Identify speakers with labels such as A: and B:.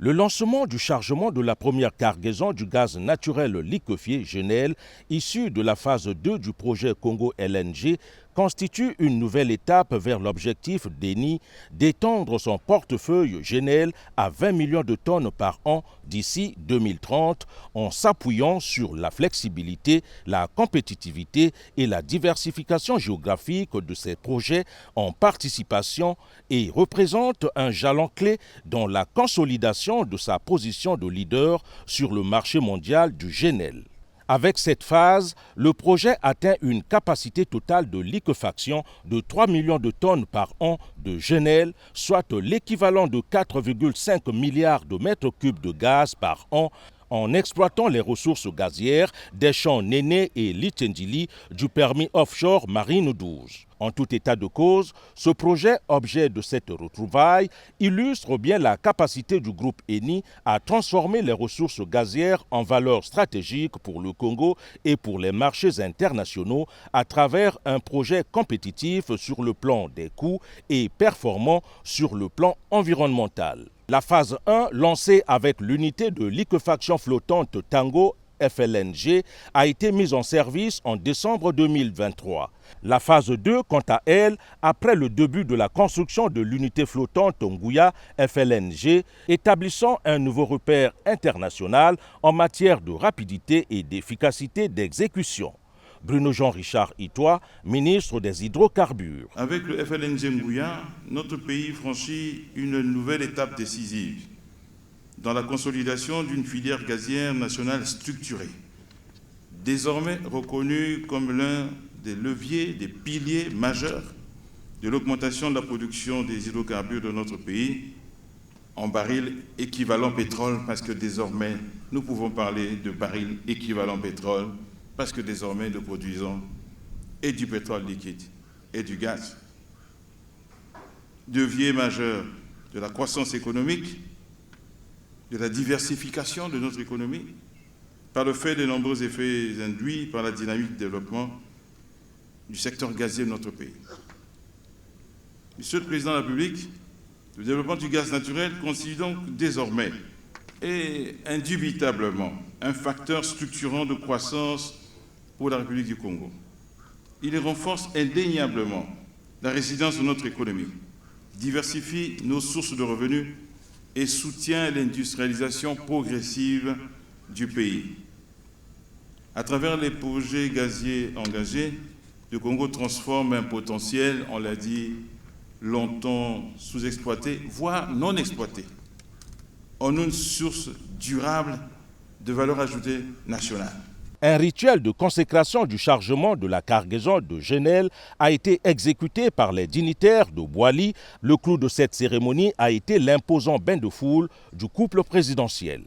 A: Le lancement du chargement de la première cargaison du gaz naturel liquéfié GNL, issu de la phase 2 du projet Congo LNG, constitue une nouvelle étape vers l'objectif d'Eni d'étendre son portefeuille GNL à 20 millions de tonnes par an d'ici 2030 en s'appuyant sur la flexibilité, la compétitivité et la diversification géographique de ces projets en participation et représente un jalon clé dans la consolidation de sa position de leader sur le marché mondial du GNL. Avec cette phase, le projet atteint une capacité totale de liquéfaction de 3 millions de tonnes par an de GNL, soit l'équivalent de 4,5 milliards de mètres cubes de gaz par an, en exploitant les ressources gazières des champs Néné et Litendili du permis offshore Marine 12. En tout état de cause, ce projet, objet de cette retrouvaille, illustre bien la capacité du groupe Eni à transformer les ressources gazières en valeur stratégique pour le Congo et pour les marchés internationaux à travers un projet compétitif sur le plan des coûts et performant sur le plan environnemental. La phase 1, lancée avec l'unité de liquéfaction flottante Tango FLNG, a été mise en service en décembre 2023. La phase 2, quant à elle, après le début de la construction de l'unité flottante Ngouya FLNG, établissant un nouveau repère international en matière de rapidité et d'efficacité d'exécution. Bruno Jean-Richard Itoa, ministre des Hydrocarbures.
B: Avec le FLNG Ngouya, notre pays franchit une nouvelle étape décisive dans la consolidation d'une filière gazière nationale structurée, désormais reconnue comme l'un des leviers, des piliers majeurs de l'augmentation de la production des hydrocarbures de notre pays en barils équivalent pétrole, parce que désormais nous pouvons parler de barils équivalent pétrole, parce que désormais nous produisons et du pétrole liquide et du gaz. Levier majeur de la croissance économique, de la diversification de notre économie, par le fait des nombreux effets induits par la dynamique de développement du secteur gazier de notre pays. Monsieur le Président de la République, le développement du gaz naturel constitue donc désormais et indubitablement un facteur structurant de croissance pour la République du Congo. Il renforce indéniablement la résilience de notre économie, diversifie nos sources de revenus et soutient l'industrialisation progressive du pays. À travers les projets gaziers engagés, le Congo transforme un potentiel, on l'a dit, longtemps sous-exploité, voire non exploité, en une source durable de valeur ajoutée nationale.
A: Un rituel de consécration du chargement de la cargaison de GNL a été exécuté par les dignitaires de Boali. Le clou de cette cérémonie a été l'imposant bain de foule du couple présidentiel.